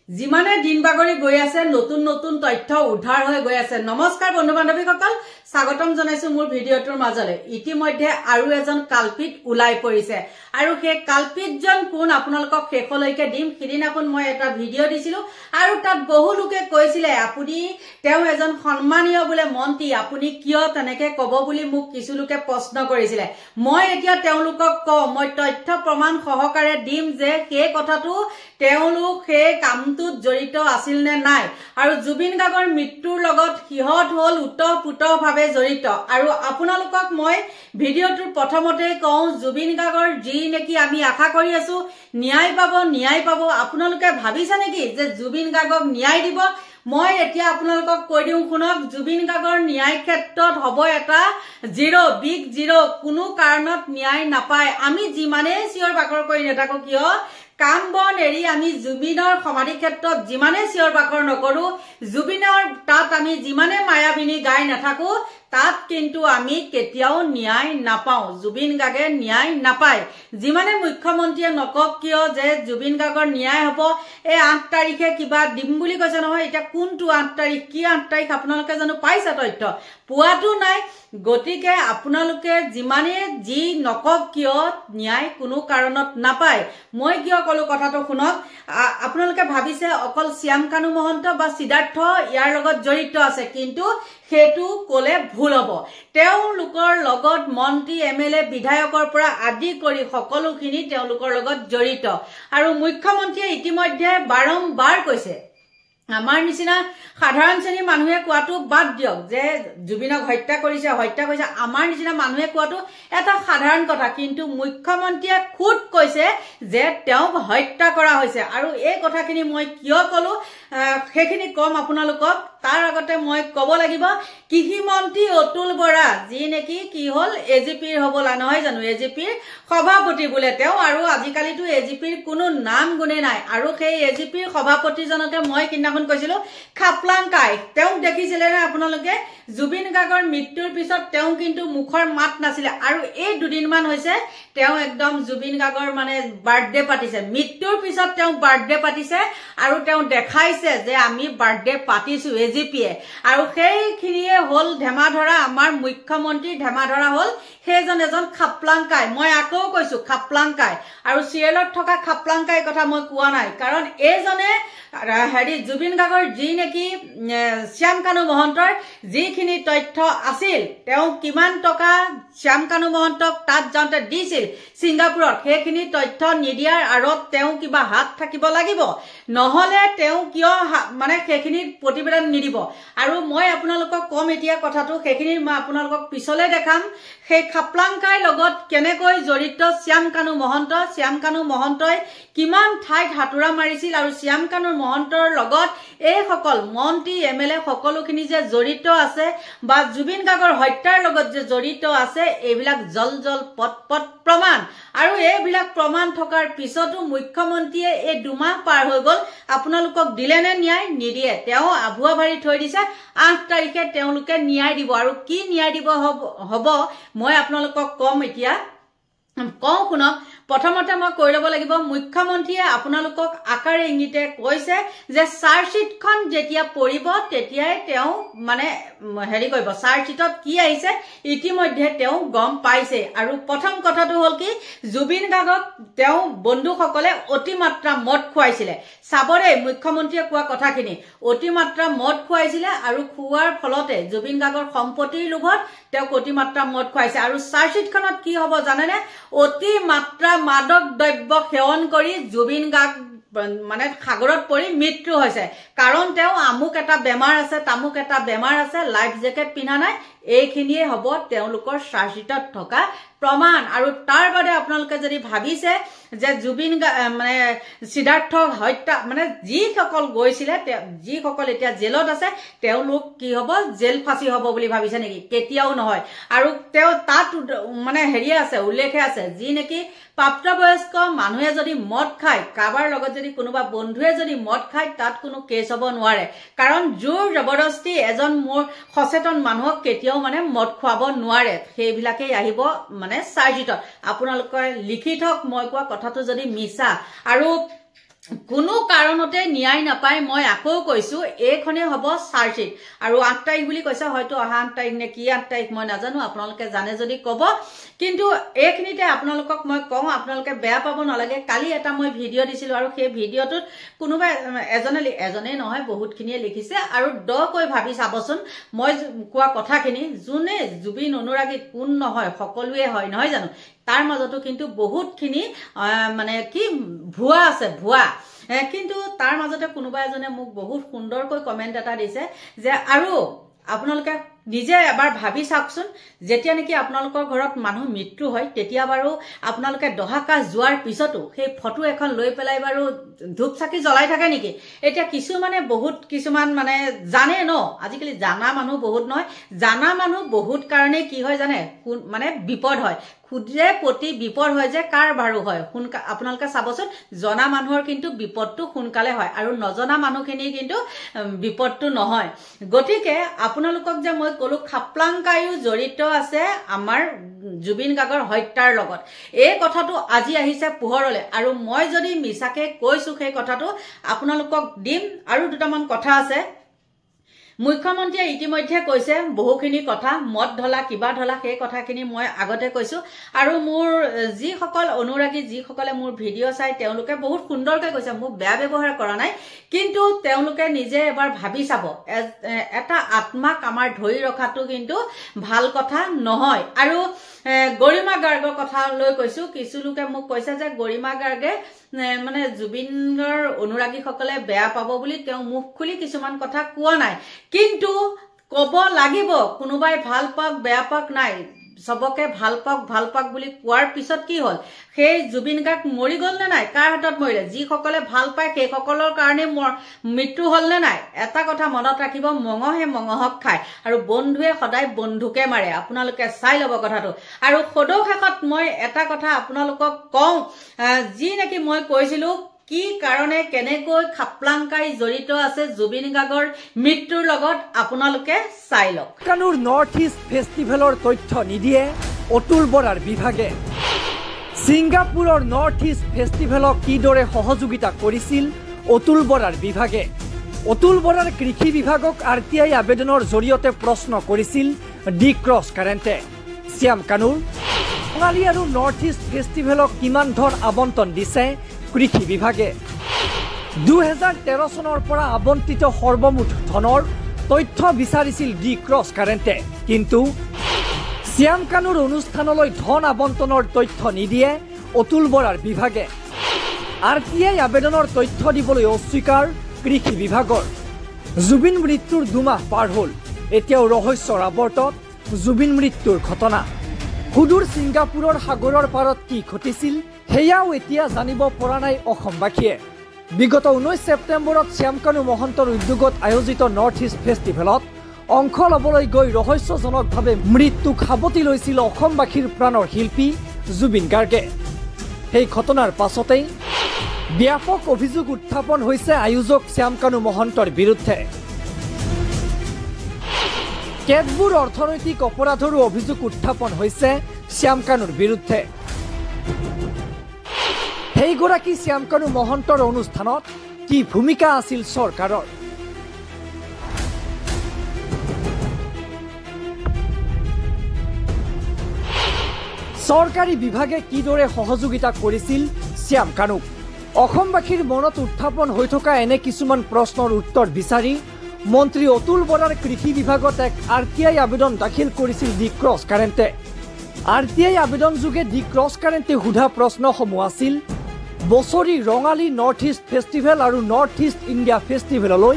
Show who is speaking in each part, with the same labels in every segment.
Speaker 1: যিমানে দিন বাগৰি গৈ আছে নতুন নতুন তথ্য উদ্ধাৰ হৈ গৈ আছে। নমস্কাৰ বন্ধু বান্ধৱীসকল, স্বাগতম জনাইছো মোৰ ভিডিঅ'টোৰ মাজলৈ। ইতিমধ্যে আৰু এজন কালপিত ওলাই পৰিছে আৰু সেই কালপিতজন কোন আপোনালোকক শেষলৈকে দিম। সিদিনাখন মই এটা ভিডিঅ' দিছিলো আৰু তাত বহু লোকে কৈছিলে আপুনি তেওঁ এজন সন্মানীয় বোলে মন্ত্ৰী, আপুনি কিয় তেনেকে কব বুলি মোক কিছু লোকে প্ৰশ্ন কৰিছিলে। মই এতিয়া তেওঁলোকক কওঁ, মই তথ্য প্ৰমাণ সহকাৰে দিম যে সেই কথাটো তেওঁলোক সেই কামটোত জড়িত আছিল নে নাই, আৰু জুবিন গাৰ্গৰ মৃত্যুৰ লগত সিহঁত হল উতঃপুতঃভাৱে জড়িত। আৰু আপোনালোকক মই ভিডিঅ'টোৰ প্ৰথমতে কওঁ, জুবিন গাৰ্গৰ যি নেকি আমি আশা কৰি আছো ন্যায় পাব। আপোনালোকে ভাবিছে নেকি যে জুবিন গাৰ্গক ন্যায় দিব? মই এতিয়া আপোনালোকক কৈ দিওঁ শুনক, জুবিন গাৰ্গৰ ন্যায় ক্ষেত্ৰত হ'ব এটা বিগ জিৰ'। কোনো কাৰণত ন্যায় নাপায়। আমি যিমানেই চিঞৰ বাখৰ কৰি নাথাকো কিয়, কাম বন এৰি আমি জুবিনৰ সমাধি ক্ষেত্ৰত যিমানে চিঞৰ বাখৰ নকৰো, জুবিনৰ তাত আমি যিমানে মায়াবিনী গাই নাথাকো, তাত কিন্তু আমি কেতিয়াও ন্যায় নাপাওঁ। জুবিন গাৰ্গে ন্যায় নাপায়। যিমানে মুখ্যমন্ত্ৰীয়ে নকক কিয় যে জুবিন গাৰ্গৰ ন্যায় হ'ব, এই 8 তাৰিখে কিবা দিম বুলি কৈছে নহয়। এতিয়া কোনটো 8 তাৰিখ, কি 8 তাৰিখ আপোনালোকে জানো পাইছে? তথ্য পোৱাটো নাই। গতিকে আপোনালোকে যিমানে যি নকক কিয় ন্যায় কোনো কাৰণত নাপায়। মই কিয় কলো কথাটো শুনক। আপোনালোকে ভাবিছে অকল শ্যাম কানু মহন্ত বা সিদ্ধাৰ্থ ইয়াৰ লগত জড়িত আছে, কিন্তু সেইটো কলে ভুল হ'ব। তেওঁলোকৰ লগত মন্ত্ৰী MLA বিধায়কৰ পৰা আদি কৰি সকলোখিনি তেওঁলোকৰ লগত জড়িত। আৰু মুখ্যমন্ত্ৰীয়ে ইতিমধ্যে বাৰম্বাৰ কৈছে, আমাৰ নিচিনা সাধাৰণ শ্ৰেণীৰ মানুহে কোৱাটো বাদ দিয়ক যে জুবিনক হত্যা কৰিছে। আমাৰ নিচিনা মানুহে কোৱাটো এটা সাধাৰণ কথা, কিন্তু মুখ্যমন্ত্ৰীয়ে খুদ কৈছে যে তেওঁক হত্যা কৰা হৈছে। আৰু এই কথাখিনি মই কিয় কলো সেইখিনি কম আপোনালোকক। তাৰ আগতে মই কব লাগিব, কৃষি মন্ত্ৰী অতুল বৰা যি নেকি কি হল AGPৰ হবলা নহয় জানো, AGPৰ সভাপতি বোলে তেওঁ। আৰু আজিকালিতো AGPৰ কোনো নাম গুণে নাই। আৰু সেই AGPৰ সভাপতিজনকে মই কিনাখন কৈছিলো খাপলাংকাই। তেওঁক দেখিছিলে নে আপোনালোকে? জুবিন গাৰ্গৰ মৃত্যুৰ পিছত তেওঁ কিন্তু মুখৰ মাত নাছিলে। আৰু এই দুদিনমান হৈছে তেওঁ একদম জুবিন গাৰ্গৰ মানে বাৰ্থডে পাতিছে। মৃত্যুৰ পিছত তেওঁ বাৰ্থডে পাতিছে আৰু তেওঁ দেখাইছে যে আমি বাৰ্থডে পাতিছো AGPয়ে। আৰু সেইখিনিয়ে হল ধেমাধৰা, আমাৰ মুখ্যমন্ত্ৰীৰ ধেমাধৰা হল সেইজন এজন খাপলাংকাই। মই আকৌ কৈছো খাপলাংকাই। আৰু চিৰিয়েলত থকা খাপলাংকাই কথা মই কোৱা নাই, কাৰণ এইজনে জুবিন গাৰ্গৰ যি নেকি শ্যাম কানু মহন্তৰ যিখিনি তথ্য আছিল, তেওঁ কিমান টকা শ্যাম কানু মহন্তক তাত যাওঁতে দিছিল ছিংগাপুৰত, সেইখিনি তথ্য নিদিয়াৰ আঁৰত তেওঁ কিবা হাত থাকিব লাগিব, নহলে তেওঁ কিয় মানে সেইখিনি প্ৰতিবেদন নিদিব। আৰু মই আপোনালোকক কম এতিয়া কথাটো, সেইখিনি মই আপোনালোকক পিছলে দেখাম। সেই খাপলাংকাইৰ লগত কেনেকৈ জড়িত শ্যাম কানু মহন্ত, শ্যাম কানু মহন্তই কিমান ঠাইত হাতুৰা মাৰিছিল, আৰু শ্যাম কানু মহন্তৰ লগত এইসকল মন্ত্ৰী MLA সকলোখিনি যে জড়িত আছে, বা জুবিন গাৰ্গৰ হত্যাৰ লগত যে জড়িত আছে, এইবিলাক জল পট প্ৰমাণ। আৰু এইবিলাক প্ৰমাণ থকাৰ পিছতো মুখ্যমন্ত্ৰীয়ে এই 2 মাহ পাৰ হৈ গল, আপোনালোকক দিলে নে ন্যায়? নিদিয়ে। তেওঁ আভুৱা ভাৰি থৈ দিছে। 8 তাৰিখে তেওঁলোকে ন্যায় দিব। আৰু কি ন্যায় দিব হ'ব মই আপোনালোকক কম। এতিয়া কওঁ শুনক। প্ৰথমতে মই কৈ ল'ব লাগিব, মুখ্যমন্ত্ৰীয়ে আপোনালোকক আকাৰে ইংগিতে কৈছে যে চাৰ্জশ্বিটখন যেতিয়া পৰিব তেতিয়াই তেওঁ মানে কৰিব। চাৰ্জশ্বিটত কি আহিছে ইতিমধ্যে তেওঁ গম পাইছে। আৰু প্ৰথম কথাটো হল কি, জুবিন গাৰ্গক তেওঁ বন্ধুসকলে অতিমাত্ৰা মদ খুৱাইছিলে। চাবৰে মুখ্যমন্ত্ৰীয়ে কোৱা কথাখিনি, অতিমাত্ৰা মদ খুৱাইছিলে। আৰু খোৱাৰ ফলতে জুবিন গাৰ্গৰ সম্পত্তিৰ লোভত তেওঁক অতিমাত্ৰা মদ খুৱাইছে। আৰু চাৰ্জশ্বিটখনত কি হ'ব জানেনে? অতিমাত্ৰা মাদক দ্ৰব্য সেৱন কৰি জুবিন গাৰ্গ মানে সাগৰত পৰি মৃত্যু হৈছে। কাৰণ তেওঁ আমুক এটা বেমাৰ আছে, তামুক এটা বেমাৰ আছে, লাইফ জেকেট পিন্ধা নাই। এইখিনিয়ে হ'ব তেওঁলোকৰ চাৰ্জশ্বিটত থকা প্ৰমাণ। আৰু তাৰ বাদে আপোনালোকে যদি ভাবিছে যে জুবিন মানে সিদ্ধাৰ্থ হত্যা মানে যিসকল গৈছিলে, যিসকল এতিয়া জেলত আছে, তেওঁলোক কি হ'ব, জেল ফাঁচি হ'ব বুলি ভাবিছে নেকি? কেতিয়াও নহয়। আৰু তেওঁ তাত মানে আছে, উল্লেখে আছে, যি নেকি প্ৰাপ্তবয়স্ক মানুহে যদি মদ খায়, কাৰোবাৰ লগত যদি কোনোবা বন্ধুৱে যদি মদ খায়, তাত কোনো কেছ হ'ব নোৱাৰে। কাৰণ জোৰ জবৰদস্তি এজন মোৰ সচেতন মানুহক কেতিয়াও মানে মদ খুৱাব নোৱাৰে। সেইবিলাকেই আহিব মানে চাৰ্জশ্বিটত। আপোনালোকে লিখি থওক মই কোৱা কথাটো যদি মিছা। আৰু কোনো কাৰণতে ন্যায় নাপায় মই আকৌ কৈছো এইখনে হ'ব চাৰ্জশিট আৰু 8 তাৰিখ বুলি কৈছে হয়তো অহা 8 তাৰিখ নে কি 8 তাৰিখ মই নাজানো আপোনালোকে জানে যদি ক'ব কিন্তু এইখিনিতে আপোনালোকক মই কওঁ আপোনালোকে বেয়া পাব নালাগে কালি এটা মই ভিডিঅ' দিছিলো আৰু সেই ভিডিঅ'টোত কোনোবা এজনে নহয় বহুতখিনিয়ে লিখিছে আৰু দকৈ ভাবি চাবচোন মই কোৱা কথাখিনি যোনে জুবিন অনুৰাগী কোন নহয় সকলোৱে হয় নহয় জানো তাৰ মাজতো কিন্তু বহুতখিনি মানে কি ভুৱা আছে ভুৱা কিন্তু তাৰ মাজতে কোনোবা এজনে মোক বহুত সুন্দৰকৈ কমেন্ট এটা দিছে যে আৰু আপোনালোকে নিজে এবাৰ ভাবি চাওকচোন যেতিয়া নেকি আপোনালোকৰ ঘৰত মানুহ মৃত্যু হয় তেতিয়া বাৰু আপোনালোকে দহাকা যোৱাৰ পিছতো সেই ফটো এখন লৈ পেলাই বাৰু ধূপ চাকি জ্বলাই থাকে নেকি এতিয়া কিছুমান মানে জানে ন আজিকালি জানা মানুহ বহুত নহয় জানা মানুহ বহুত কাৰণে কি হয় জানে মানে বিপদ হয় খুদে প্ৰতি বিপদ হয় যে কাৰ বাৰু হয় আপোনালোকে চাবচোন জনা মানুহৰ কিন্তু বিপদটো সোনকালে হয় আৰু নজনা মানুহখিনি কিন্তু বিপদটো নহয় গতিকে আপোনালোকক যে মই কলো খাপলাংকায়ো জড়িত আছে আমাৰ জুবিন গাৰ্গৰ হত্যাৰ লগত এই কথাটো আজি আহিছে পোহৰলে আৰু মই যদি মিছাকে কৈছো সেই কথাটো আপোনালোকক দিম আৰু দুটামান কথা আছে মুখ্যমন্ত্ৰীয়ে ইতিমধ্যে কৈছে বহুখিনি কথা মত ঢলা কিবা ঢলা সেই কথাখিনি মই আগতে কৈছো আৰু মোৰ যিসকল অনুৰাগী যিসকলে মোৰ ভিডিঅ' চাই তেওঁলোকে বহুত সুন্দৰকৈ কৈছে মোক বেয়া ব্যৱহাৰ কৰা নাই কিন্তু তেওঁলোকে নিজে এবাৰ ভাবি চাব এটা আত্মাক আমাৰ ধৰি ৰখাটো কিন্তু ভাল কথা নহয় আৰু গৰিমা গাৰ্গৰ কথা লৈ কৈছো কিছু লোকে মোক কৈছে যে গৰিমা গাৰ্গে মানে জুবিনৰ অনুৰাগীসকলে বেয়া পাব বুলি তেওঁ মুখ খুলি কিছুমান কথা কোৱা নাই কিন্তু কব লাগিব কোনোবাই ভাল পাক বেয়া পাক নাই সবকে ভাল পাক বুলি কোৱাৰ পিছত কি হল সেই জুবিন গাৰ্গ মৰি গল নে নাই কাৰ হাতত মৰিলে যিসকলে ভাল পায় সেই সকলৰ কাৰণে মৃত্যু হল নে নাই এটা কথা মনত ৰাখিব মঙহে মঙহক খায় আৰু বন্ধুৱে সদায় বন্ধুকে মাৰে আপোনালোকে চাই লব কথাটো আৰু সদৌ শেষত মই এটা কথা আপোনালোকক কওঁ যি নেকি মই কৈছিলো কি কাৰণে কেনেকৈ খাপলাংকাই জড়িত আছে জুবিন গাৰ্গৰ মৃত্যুৰ লগত আপোনালোকে চাই লওক
Speaker 2: কানুৰ নৰ্থ ইষ্ট ফেষ্টিভেলৰ তথ্য নিদিয়ে অতুল বৰাৰ বিভাগে ছিংগাপুৰৰ নৰ্থ ইষ্ট ফেষ্টিভেলক কিদৰে সহযোগিতা কৰিছিল অতুল বৰাৰ বিভাগে অতুল বৰাৰ কৃষি বিভাগক RTI আবেদনৰ জৰিয়তে প্ৰশ্ন কৰিছিল ডি ক্ৰছ কাৰেণ্টে শ্যাম কানুৰ বঙালী আৰু নৰ্থ ইষ্ট ফেষ্টিভেলক কিমান ধন আবণ্টন দিছে কৃষি বিভাগে 2013 চনৰ পৰা আবণ্টিত সৰ্বমুঠ ধনৰ তথ্য বিচাৰিছিল ডি ক্ৰছ কাৰেণ্টে কিন্তু শ্যাম কানুৰ অনুষ্ঠানলৈ ধন আবণ্টনৰ তথ্য নিদিয়ে অতুল বৰাৰ বিভাগে RTI আবেদনৰ তথ্য দিবলৈ অস্বীকাৰ কৃষি বিভাগৰ জুবিন মৃত্যুৰ 2 মাহ পাৰ হ'ল এতিয়াও ৰহস্যৰ আৱৰ্তত জুবিন মৃত্যুৰ ঘটনা সুদূৰ ছিংগাপুৰৰ সাগৰৰ পাৰত কি ঘটিছিল সেয়াও এতিয়া জানিব পৰা নাই অসমবাসীয়ে বিগত 19 ছেপ্টেম্বৰত শ্যাম কানু মহন্তৰ উদ্যোগত আয়োজিত নৰ্থ ইষ্ট ফেষ্টিভেলত অংশ ল'বলৈ গৈ ৰহস্যজনকভাৱে মৃত্যুক সাৱটি লৈছিল অসমবাসীৰ প্ৰাণৰ শিল্পী জুবিন গাৰ্গে সেই ঘটনাৰ পাছতেই ব্যাপক অভিযোগ উত্থাপন হৈছে আয়োজক শ্যাম কানু মহন্তৰ বিৰুদ্ধে কেতবোৰ অৰ্থনৈতিক অপৰাধৰো অভিযোগ উত্থাপন হৈছে শ্যাম কানুৰ বিৰুদ্ধে সেইগৰাকী শ্যাম কানু মহন্তৰ অনুষ্ঠানত কি ভূমিকা আছিল চৰকাৰৰ চৰকাৰী বিভাগে কিদৰে সহযোগিতা কৰিছিল শ্যাম কানুক অসমবাসীৰ মনত উত্থাপন হৈ থকা এনে কিছুমান প্ৰশ্নৰ উত্তৰ বিচাৰি মন্ত্ৰী অতুল বৰাৰ কৃষি বিভাগত এক RTI আবেদন দাখিল কৰিছিল ডি ক্ৰছ কাৰেণ্টে RTI আবেদন যোগে ডি ক্ৰছ কাৰেণ্টে সোধা প্ৰশ্নসমূহ আছিল বছৰি ৰঙালী নৰ্থ ইষ্ট ফেষ্টিভেল আৰু নৰ্থ ইষ্ট ইণ্ডিয়া ফেষ্টিভেললৈ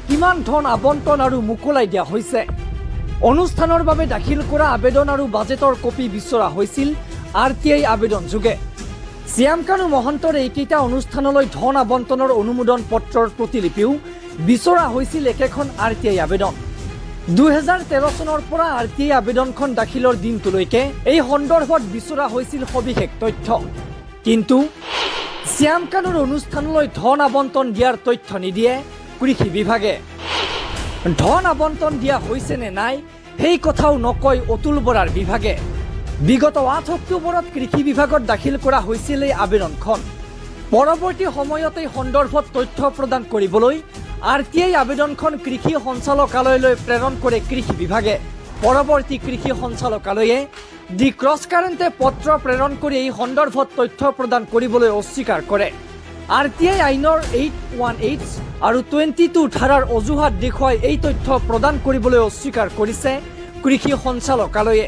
Speaker 2: কিমান ধন আবণ্টন আৰু মুকলাই দিয়া হৈছে অনুষ্ঠানৰ বাবে দাখিল কৰা আবেদন আৰু বাজেটৰ কপি বিচৰা হৈছিল RTI আবেদন যোগে শ্যাম কানু মহন্তৰ এইকেইটা অনুষ্ঠানলৈ ধন আবণ্টনৰ অনুমোদন পত্ৰৰ প্ৰতিলিপিও বিচৰা হৈছিল একেখন RTI আবেদন 2013 চনৰ পৰা RTI আবেদনখন দাখিলৰ দিনটোলৈকে এই সন্দৰ্ভত বিচৰা হৈছিল সবিশেষ তথ্য কিন্তু শ্যাম কানুৰ অনুষ্ঠানলৈ ধন আবণ্টন দিয়াৰ তথ্য নিদিয়ে কৃষি বিভাগে ধন আবণ্টন দিয়া হৈছে নে নাই সেই কথাও নকয় অতুল বৰাৰ বিভাগে বিগত 8 অক্টোবৰত কৃষি বিভাগত দাখিল কৰা হৈছিল এই আবেদনখন পৰৱৰ্তী সময়ত এই সন্দৰ্ভত তথ্য প্ৰদান কৰিবলৈ RTI আবেদনখন কৃষি সঞ্চালকালয়লৈ প্ৰেৰণ কৰে কৃষি বিভাগে। পৰৱৰ্তী কৃষি সঞ্চালকালয়ে দি ক্ৰছ কাৰেণ্টে পত্ৰ প্ৰেৰণ কৰি এই সন্দৰ্ভত তথ্য প্ৰদান কৰিবলৈ অস্বীকাৰ কৰে। RTI আইনৰ 818 আৰু 22 ধাৰাৰ অজুহাত দেখুৱাই এই তথ্য প্ৰদান কৰিবলৈ অস্বীকাৰ কৰিছে কৃষি সঞ্চালকালয়ে।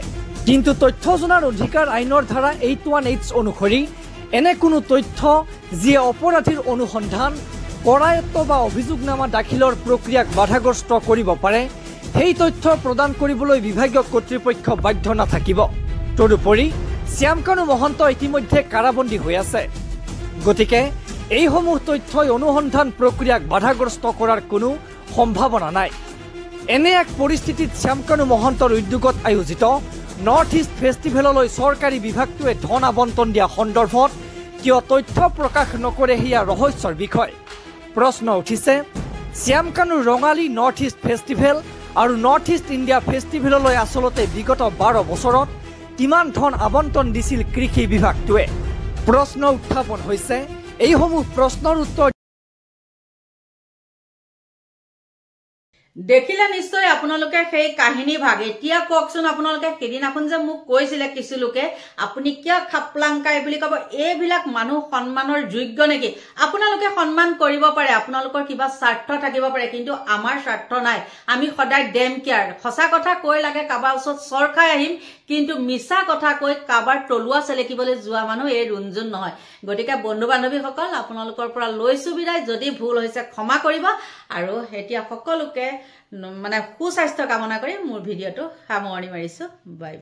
Speaker 2: কিন্তু তথ্য জনাৰ অধিকাৰ আইনৰ ধাৰা 818 অনুসৰি এনে কোনো তথ্য যিয়ে অপৰাধীৰ অনুসন্ধান কৰায়ত্ব বা অভিযোগনামা দাখিলৰ প্ৰক্ৰিয়াক বাধাগ্ৰস্ত কৰিব পাৰে সেই তথ্য প্ৰদান কৰিবলৈ বিভাগীয় কৰ্তৃপক্ষ বাধ্য নাথাকিব। তদুপৰি শ্যামকানু মহন্ত ইতিমধ্যে কাৰাবন্দী হৈ আছে। গতিকে এইসমূহ তথ্যই অনুসন্ধান প্ৰক্ৰিয়াক বাধাগ্ৰস্ত কৰাৰ কোনো সম্ভাৱনা নাই। এনে এক পৰিস্থিতিত শ্যামকানু মহন্তৰ উদ্যোগত আয়োজিত নৰ্থ ইষ্ট ফেষ্টিভেললৈ চৰকাৰী বিভাগটোৱে ধন আবণ্টন দিয়া সন্দৰ্ভত কিয় তথ্য প্ৰকাশ নকৰে সেয়া ৰহস্যৰ বিষয়। প্ৰশ্ন উঠিছে, শ্যামকানুৰ ৰঙালী নৰ্থ ইষ্ট ফেষ্টিভেল আৰু নৰ্থ ইষ্ট ইণ্ডিয়া ফেষ্টিভেললৈ আচলতে বিগত 12 বছৰত কিমান ধন আবণ্টন দিছিল কৃষি বিভাগটোৱে? প্ৰশ্ন উত্থাপন হৈছে। এইসমূহ প্ৰশ্নৰ উত্তৰ
Speaker 1: দেখিলে নিশ্চয় আপোনালোকে সেই কাহিনী ভাগ। এতিয়া কওকচোন, আপোনালোকে সেদিনাখন যে মোক কৈছিলে কিছু লোকে আপুনি কিয় খাপলাংকাই বুলি কব, এইবিলাক মানুহ সন্মানৰ যোগ্য নেকি? আপোনালোকে সন্মান কৰিব পাৰে, আপোনালোকৰ কিবা স্বাৰ্থ থাকিব পাৰে, কিন্তু আমাৰ স্বাৰ্থ নাই। আমি সদায় ডেম কেয়াৰ। সঁচা কথা কৈ লাগে কাৰোবাৰ ওচৰত চৰ খাই আহিম, কিন্তু মিছা কথা কৈ কাৰোবাৰ তলুৱা চেলেকিবলৈ যোৱা মানুহ এই ৰুণজুন নহয়। গতিকে বন্ধু বান্ধৱীসকল, আপোনালোকৰ পৰা লৈছো বিদায়। যদি ভুল হৈছে ক্ষমা কৰিব, আৰু এতিয়া সকলোকে মানে সুস্বাস্থ্য কামনা কৰি মোৰ ভিডিঅ'টো সামৰণি মাৰিছো। বাই।